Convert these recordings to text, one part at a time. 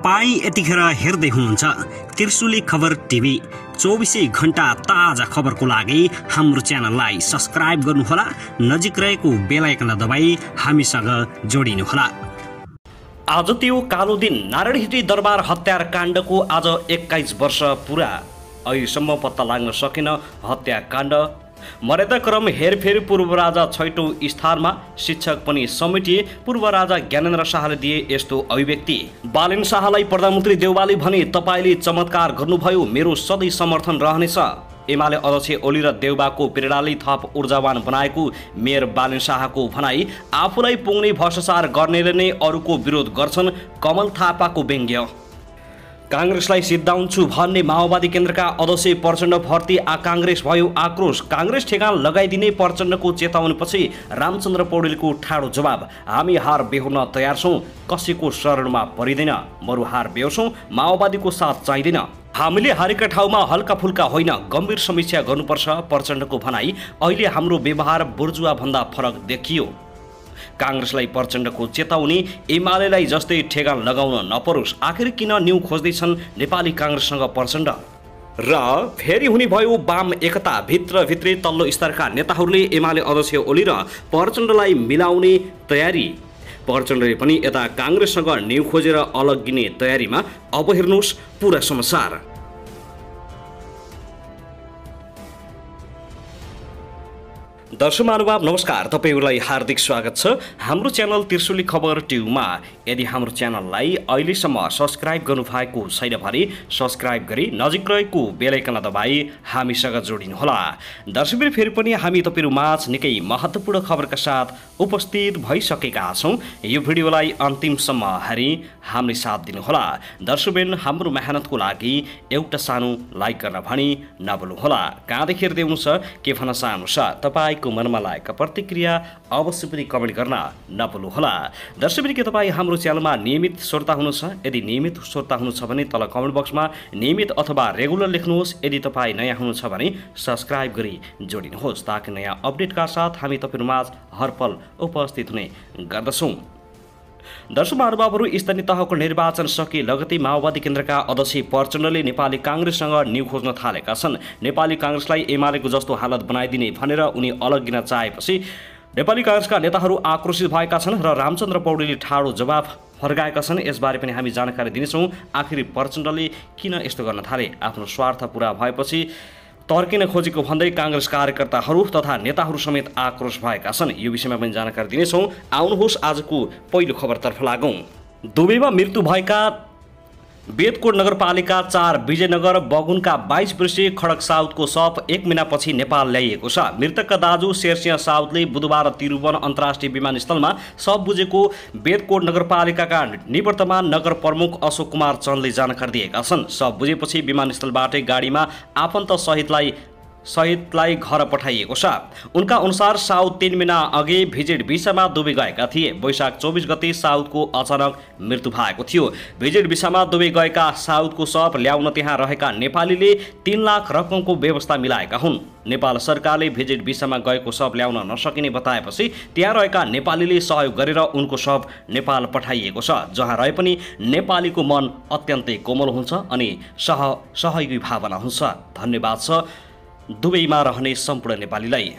तपाई यतिखेर हेर्दै हुनुहुन्छ त्रिशुली खबर टिभी। 24 घण्टा ताजा खबरको लागि हाम्रो च्यानललाई सब्स्क्राइब गर्नुहोला, नजिक रहेको बेल आइकन दबाई हामीसँग जोडिनुहोला। आज त्यो कालो दिन, नारायणहिटी दरबार हत्याकाण्डको आज 21 वर्ष पुरा। अहिलेसम्म पत्ता लाग्न सकेन हत्याकाण्ड। मर्यादाक्रम हेरफेर पूर्व राजा छैटौं स्थानमा, शिक्षक पनि समेटिए। पूर्व राजा ज्ञानेन्द्र शाहले दिए यस्तो अभिव्यक्ति। बालेन शाहलाई प्रधानमन्त्री देउवाले भने, तपाईले चमत्कार गर्नुभयो, मेरो सधैँ समर्थन रहनेछ। एमाले अध्यक्ष ओली र देउबाको प्रेरणाले थप ऊर्जावान बनाएको मेयर बालेन शाहको भनाई। आफूलाई पुग्ने भ्रष्टाचार गर्नेले नै अरूको विरोध गर्छन्, कमल थापाको व्यङ्ग्य। कांग्रेसलाई सिद्धाउँछु भन्ने माओवादी केन्द्रका अध्यक्ष प्रचण्ड भर्ती। कांग्रेस भयो आक्रोश। कांग्रेस ठेगान लगाइदिने प्रचण्डको चेतावनीपछि रामचन्द्र पौडेलको ठाडो जवाब। हामी हार बेहोर्न तयार छौं, कसैको शरणमा परिदैन। बरु हार बेहोर्छौं, माओवादीको साथ चाहिँदैन। हामीले हारेका ठाउँमा हल्का फुल्का होइन, गम्भीर समीक्षा गर्नुपर्छ, प्रचण्डको भनाई। अहिले हाम्रो व्यवहार बुर्जुवा भन्दा फरक देखियो। कांग्रेसलाई प्रचण्डको चेतावनी। एमालेलाई जस्तै ठेगान लगाउन नपरोस्। आखिर किन न्यू खोज्दैछन् नेपाली कांग्रेससँग प्रचण्ड? र फेरि हुने भयो वाम एकता। भित्रभित्रै तल्लो स्तरका नेताहरूले एमाले अध्यक्ष ओली र प्रचण्डलाई मिलाउने तयारी। प्रचण्डले पनि यता कांग्रेससँग न्यू खोजेर अलग्गिने तयारीमा। अब हेर्नुहोस् पूरा समाचार। दर्शक महानुभाव नमस्कार, तपाईहरुलाई हार्दिक स्वागत छ हाम्रो च्यानल त्रिशुली खबर टिभीमा। यदि हाम्रो च्यानललाई अहिलेसम्म सब्स्क्राइब गर्नुभएको छैन भने सब्स्क्राइब गरी नजिक रहेको बेल आइकन दबाई हामीसँग जोडिनुहोला। दर्शकबिर फेरि पनि हामी तपाईहरु माझ निकै महत्त्वपूर्ण खबरका साथ उपस्थित भइसकेका छौं। यो भिडियोलाई अन्तिमसम्म हेरी हामीले साथ दिनुहोला। दर्शकबिन हाम्रो मेहनतको लागि एउटा सानो लाइक गर्न भनी नभुल्नुहोला। कहाँदेखि हेर्दै हुनुहुन्छ, के भन्न चाहनुहुन्छ, तपाईको मनमा लागेका प्रतिक्रिया अवश्य पनि कमेन्ट गर्न नभुल्नुहोला। दर्शकबिन के तपाईँ हाम्रो च्यानलमा नियमित श्रोता हुनुहुन्छ? यदि नियमित श्रोता हुनुहुन्छ भने तल कमेन्ट बक्समा नियमित अथवा रेगुलर लेख्नुहोस्। यदि तपाईँ नयाँ हुनुहुन्छ भने सब्स्क्राइब गरी जोडिनुहोस्, ताकि नयाँ अपडेटका साथ हामी तपाईहरुमाझ हरपल उपस्थित हुने गर्दछौं। दर्शक महानुभावहरू, स्थानीय तहको निर्वाचन सके लगतै माओवादी केन्द्रका अध्यक्ष प्रचण्डले नेपाली कांग्रेससँग न्यू खोज्न थालेका छन्। नेपाली कांग्रेसलाई एमालेको जस्तो हालत बनाइदिने भनेर उनी अलग्गिन चाहेपछि नेपाली कांग्रेसका नेताहरू आक्रोशित भएका छन् र रामचन्द्र पौडेलले ठाडो जवाब फर्काएका छन्। यसबारे पनि हामी जानकारी दिनेछौँ। आखिर प्रचण्डले किन यस्तो गर्न थाले? आफ्नो स्वार्थ पूरा भएपछि तर्किन खोजेको भन्दै कांग्रेस कार्यकर्ताहरू तथा नेताहरू समेत आक्रोश भएका छन्। यो विषयमा पनि जानकारी दिनेछौँ। आउनुहोस् आजको पहिलो खबरतर्फ लागौं। दुबईमा मृत्यु भएका बेदकोट नगरपालिका 4 विजयनगर बगुनका 22 वर्षीय खडक साउदको शव 1 महिनापछि नेपाल ल्याइएको छ। मृतकका दाजु शेरसिंह साउदले बुधबार तिरुवन अन्तर्राष्ट्रिय विमानस्थलमा शव बुझेको बेदकोट नगरपालिकाका निवर्तमान नगर प्रमुख अशोक कुमार चन्दले जानकारी दिएका छन्। शव बुझेपछि विमानस्थलबाटै गाडीमा आफन्त सहितलाई घर पठाइएको छ। उनका अनुसार साउद 3 महिना अघि भिजिट भिसामा दुबई गएका थिए। वैशाख 24 गते साउदको अचानक मृत्यु भएको थियो। भिजिट भिसामा दुबई गएका साउदको शव ल्याउन त्यहाँ रहेका नेपालीले 3 लाख रकमको व्यवस्था मिलाएका हुन्। नेपाल सरकारले भिजिट भिसामा गएको शव ल्याउन नसकिने बताएपछि त्यहाँ रहेका नेपालीले सहयोग गरेर उनको शव नेपाल पठाइएको छ। जहाँ रहे पनि नेपालीको मन अत्यन्तै कोमल हुन्छ अनि सहयोगी भावना हुन्छ। धन्यवाद छ दुबईमा रहने सम्पूर्ण नेपालीलाई।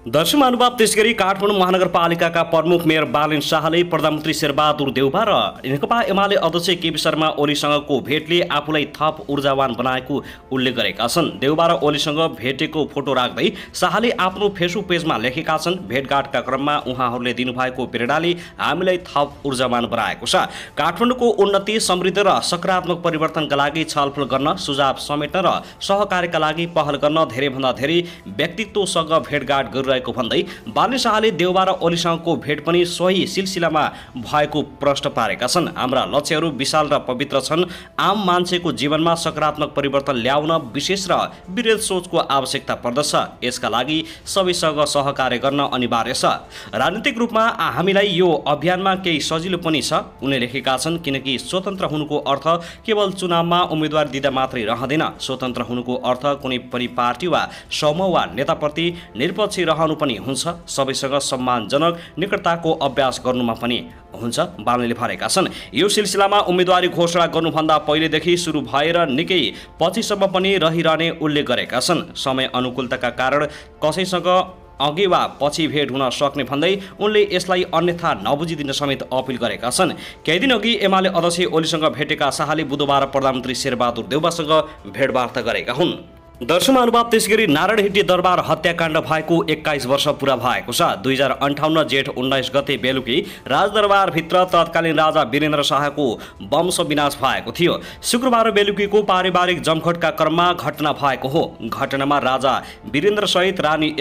दर्शक महानुभाव, त्यसगरी काठमाडौँ महानगरपालिकाका प्रमुख मेयर बालेन शाहले प्रधानमन्त्री शेरबहादुर देउवा र नेकपा एमाले अध्यक्ष केपी शर्मा ओलीसँगको भेटले आफूलाई थप ऊर्जावान बनाएको उल्लेख गरेका छन्। देउवा र ओलीसँग भेटेको फोटो राख्दै शाहले आफ्नो फेसबुक पेजमा लेखेका छन्, भेटघाटका क्रममा उहाँहरूले दिनुभएको प्रेरणाले हामीलाई थप ऊर्जावान बनाएको छ। काठमाडौँको उन्नति, समृद्धि र सकारात्मक परिवर्तनका लागि छलफल गर्न, सुझाव समेट्न र सहकार्यका लागि पहल गर्न धेरैभन्दा धेरै व्यक्तित्वसँग भेटघाट गरिरहेको भन्दै बालेन शाहले देउवा र ओलीसँगको भेट पनि सोही सिलसिलामा भएको प्रश्न पारेका छन्। हाम्रा लक्ष्यहरू विशाल र पवित्र छन्। आम मान्छेको जीवनमा सकारात्मक परिवर्तन ल्याउन विशेष र विरल सोचको आवश्यकता पर्दछ। यसका लागि सबैसँग सहकार्य गर्न अनिवार्य छ। राजनीतिक रूपमा हामीलाई यो अभियानमा केही सजिलो पनि छ, उनले लेखेका छन्, किनकि स्वतन्त्र हुनुको अर्थ केवल चुनावमा उम्मेदवार दिँदा मात्रै रहँदैन। स्वतन्त्र हुनुको अर्थ कुनै पनि पार्टी वा समूह वा नेताप्रति निरपेक्ष रहनु रहनु पनि हुन्छ, सबैसँग सम्मानजनक निकटताको अभ्यास गर्नुमा पनि हुन्छ बालनले भरेका छन्। यो सिलसिलामा उम्मेदवारी घोषणा गर्नुभन्दा पहिलेदेखि सुरु भएर निकै पछिसम्म पनि रहिरहने उल्लेख गरेका छन्। समय अनुकूलताका कारण कसैसँग अघि वा पछि भेट हुन सक्ने भन्दै उनले यसलाई अन्यथा नबुझिदिन समेत अपील गरेका छन्। केही दिन अघि एमाले अध्यक्ष ओलीसँग भेटेका शाहले बुधबार प्रधानमन्त्री शेरबहादुर देउवासँग भेटवार्ता गरेका हुन्। दर्शक महानुभाव, त्यसगरी नारायण हिट्टी दरबार हत्याकाण्ड भएको 21 वर्ष पुरा भएको छ। 2058 जेठ 19 गते बेलुकी राजदरबारभित्र तत्कालीन राजा वीरेन्द्र शाहको वंश विनाश भएको थियो। शुक्रबार बेलुकीको पारिवारिक जमघटका क्रममा घटना भएको हो। घटनामा राजा वीरेन्द्र सहित रानी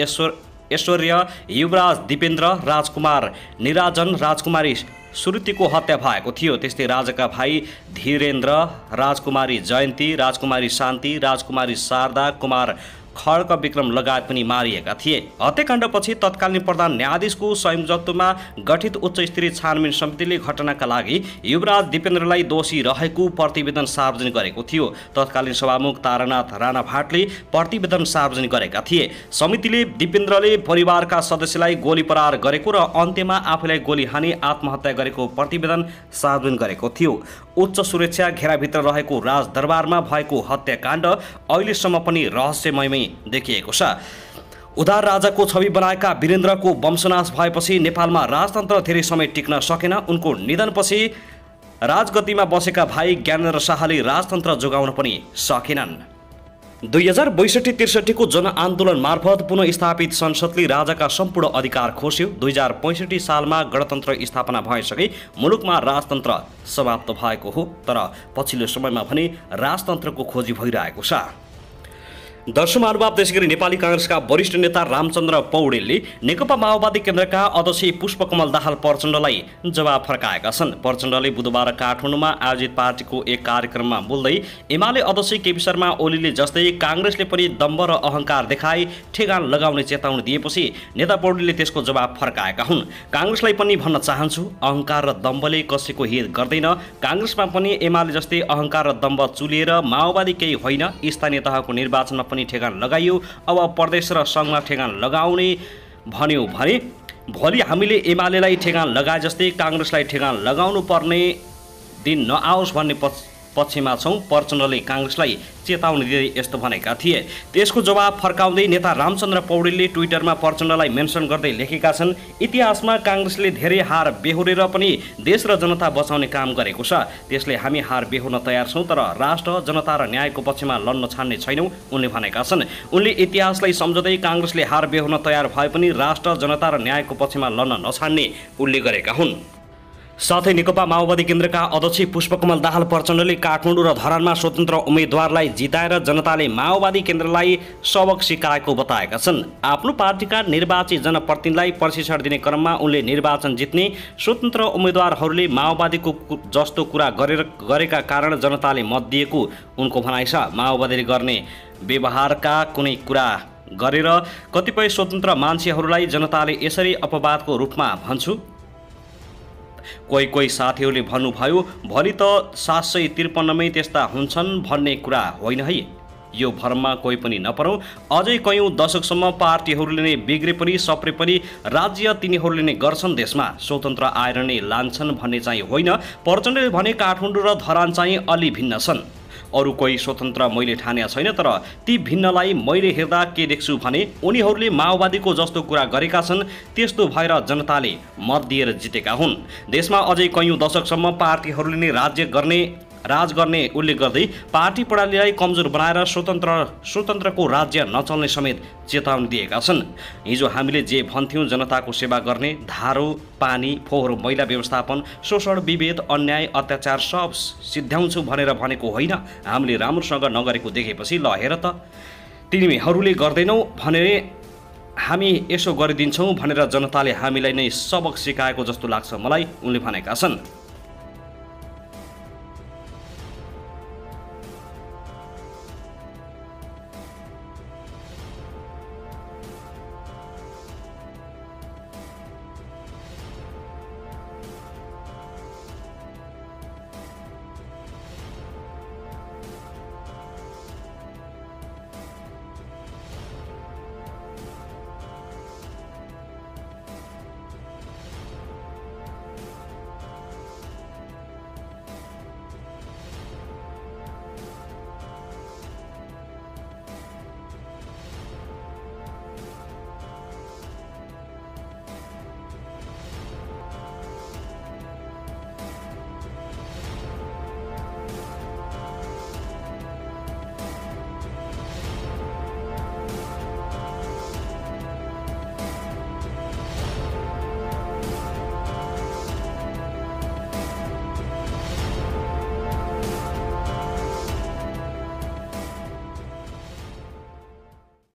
ऐश्वर्य, युवराज दीपेन्द्र, राजकुमार निराजन, राजकुमारी सुरुतिको हत्या भएको थियो। त्यस्तै राजाका भाइ धीरेन्द्र, राजकुमारी जयन्ती, राजकुमारी शान्ति, राजकुमारी शारदा, कुमार खड्क विक्रम लगायत पनि मारिएका थिए। हत्याकाण्डपछि तत्कालीन प्रधान न्यायाधीशको संयोजकत्वमा गठित उच्च स्तरीय छानबिन समितिले घटनाका लागि युवराज दीपेन्द्रलाई दोषी रहेको प्रतिवेदन सार्वजनिक गरेको थियो। तत्कालीन सभामुख तारानाथ राणा भाटले प्रतिवेदन सार्वजनिक गरेका थिए। समितिले दीपेन्द्रले परिवारका सदस्यलाई गोली प्रहार गरेको र अन्त्यमा आफूलाई गोली हानी आत्महत्या गरेको प्रतिवेदन सार्वजनिक गरेको थियो। उच्च सुरक्षा घेराभित्र रहेको राजदरबारमा भएको हत्याकाण्ड अहिलेसम्म पनि रहस्यमयमै देखिएको छ। उदार राजाको छवि बनाएका वीरेन्द्रको वंशनाश भएपछि नेपालमा राजतन्त्र धेरै समय टिक्न सकेन। उनको निधनपछि राजगद्दीमा बसेका भाइ ज्ञानेन्द्र शाहले राजतन्त्र जोगाउन पनि सकेनन्। 2062-63 को जनआन्दोलन मार्फत पुनः संसदले राजाका सम्पूर्ण अधिकार खोस्यो। 2065 सालमा गणतन्त्र स्थापना भएसँगै मुलुकमा राजतन्त्र समाप्त भएको हो, तर पछिल्लो समयमा भने राजतन्त्रको खोजी भइरहेको छ। दर्शक महानुभाव, त्यसैगरी नेपाली कांग्रेसका वरिष्ठ नेता रामचन्द्र पौडेलले नेकपा माओवादी केन्द्रका अध्यक्ष पुष्पकमल दाहाल प्रचण्डलाई जवाब फर्काएका छन्। प्रचण्डले बुधबार काठमाडौँमा आयोजित पार्टीको एक कार्यक्रममा बोल्दै एमाले अध्यक्ष केपी शर्मा ओलीले जस्तै कांग्रेसले पनि दम्भ र अहंकार देखाई ठेगान लगाउने चेतावनी दिएपछि नेता पौडेलले त्यसको जवाब फर्काएका हुन्। कांग्रेसलाई पनि भन्न चाहन्छु, अहंकार र दम्भले कसैको हित गर्दैन। कांग्रेसमा पनि एमाले जस्तै अहंकार र दम्भ चुलिएर माओवादी केही होइन। स्थानीय तहको निर्वाचनमा ठेगान लगाइयो। अब प्रदेश र संघमा ठेगान लगाउने भन्यो भने भोलि हामीले एमालेलाई ठेगान लगाए जस्तै कांग्रेसलाई ठेगान लगाउनु पर्ने दिन नआओस् भन्ने पक्षमा छौं। प्रचण्डले कांग्रेसलाई चेतावनी दिँदै यस्तो भनेका थिए। त्यसको जवाब फर्काउँदै नेता रामचन्द्र पौडेलले ट्विटरमा प्रचण्डलाई मेन्सन गर्दै लेखेका छन्, इतिहासमा कांग्रेसले धेरै हार बेहोरेर पनि देश र जनता बचाउने काम गरेको छ। त्यसले हामी हार बेहोर्न तयार छौं, तर राष्ट्र, जनता र न्यायको पक्षमा लड्न छान्ने छैनौं, उनले भनेका छन्। उनले इतिहासलाई सम्झँदै कांग्रेसले हार बेहोर्न तयार भए पनि राष्ट्र, जनता र न्यायको पक्षमा लड्न नछान्ने उल्लेख गरेका हुन्। साथै नेकपा माओवादी केन्द्रका अध्यक्ष पुष्पकमल दाहाल प्रचण्डले काठमाडौँ र धरानमा स्वतन्त्र उम्मेद्वारलाई जिताएर जनताले माओवादी केन्द्रलाई सबक सिकाएको बताएका छन्। आफ्नो पार्टीका निर्वाचित जनप्रतिनिधिलाई प्रशिक्षण दिने क्रममा उनले निर्वाचन जित्ने स्वतन्त्र उम्मेद्वारहरूले माओवादीको जस्तो कुरा गरेका कारण जनताले मत दिएको उनको भनाइ छ। माओवादीले गर्ने व्यवहारका कुनै कुरा गरेर कतिपय स्वतन्त्र मान्छेहरूलाई जनताले यसरी अपवादको रूपमा भन्छु। कोही साथीहरूले भन्नुभयो भोलि त 753मै त्यस्ता हुन्छन् भन्ने कुरा होइन है। यो भरमा कोही पनि नपरौँ। अझै कयौं दशकसम्म पार्टीहरूले नै बिग्रे पनि सप्रे पनि राज्य तिनीहरूले नै गर्छन्। देशमा स्वतन्त्र आएर नै लान्छन् भन्ने चाहिँ होइन। प्रचण्डले भने काठमाडौँ र धरान चाहिँ अलि भिन्न छन्। अरू कोही स्वतन्त्र मैले ठानेका छैन, तर ती भिन्नलाई मैले हेर्दा के देख्छु भने उनीहरूले माओवादीको जस्तो कुरा गरेका छन्, त्यस्तो भएर जनताले मत दिएर जितेका हुन्। देशमा अझै कयौं दशकसम्म पार्टीहरूले नै राज गर्ने उल्लेख गर्दै पार्टी प्रणालीलाई कमजोर बनाएर स्वतन्त्रको राज्य नचल्ने समेत चेतावनी दिएका छन्। हिजो हामीले जे भन्थ्यौं जनताको सेवा गर्ने, धारो, पानी, फोहोर मैला व्यवस्थापन, शोषण, विभेद, अन्याय, अत्याचार सब सिद्ध्याउँछौं भनेर भनेको होइन। हामीले राम्रोसँग नगरेको देखेपछि ल हेर त तिमीहरूले गर्दैनौ भनेर हामी यसो गरिदिन्छौं भनेर जनताले हामीलाई नै सबक सिकाएको जस्तो लाग्छ मलाई, उनले भनेका छन्।